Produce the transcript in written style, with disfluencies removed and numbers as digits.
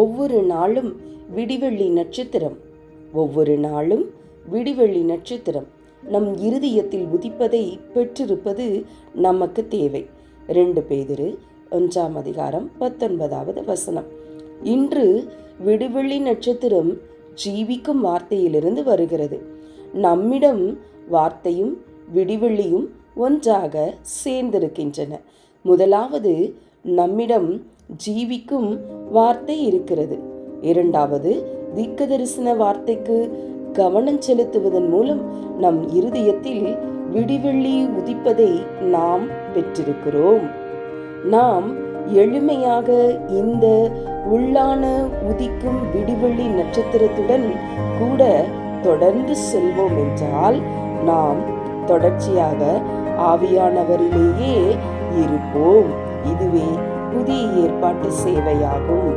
ஒவ்வொரு நாளும் விடிவெள்ளி நட்சத்திரம். ஒவ்வொரு நாளும் விடிவெள்ளி நட்சத்திரம் நம் இருதயத்தில் உதிப்பதை பெற்றிருப்பது நமக்கு தேவை. 2 பேதுரு 1:19. இன்று விடிவெள்ளி நட்சத்திரம் ஜீவிக்கும் வார்த்தையிலிருந்து வருகிறது. நம்மிடம் வார்த்தையும் விடிவெள்ளியும் ஒன்றாக சேர்ந்திருக்கின்றன. முதலாவது, நம்மிடம் ஜீவிக்கும் வார்த்தை இருக்கிறது. இரண்டாவது, தீர்க்கதரிசன வார்த்தைக்கு கவனம் செலுத்துவதன் மூலம் நம் இருதயத்தில் விடிவெள்ளி உதிப்பதை நாம் பெற்றிருக்கிறோம். நாம் எளிமையாக இந்த உள்ளான உதிக்கும் விடிவெள்ளி நட்சத்திரத்துடன் கூட தொடர்ந்து செல்வோம் என்றால் நாம் தொடர்ச்சியாக ஆவியானவரிலேயே இருப்போம். இதுவே புதிய ஏற்பாட்டு சேவையாகும்.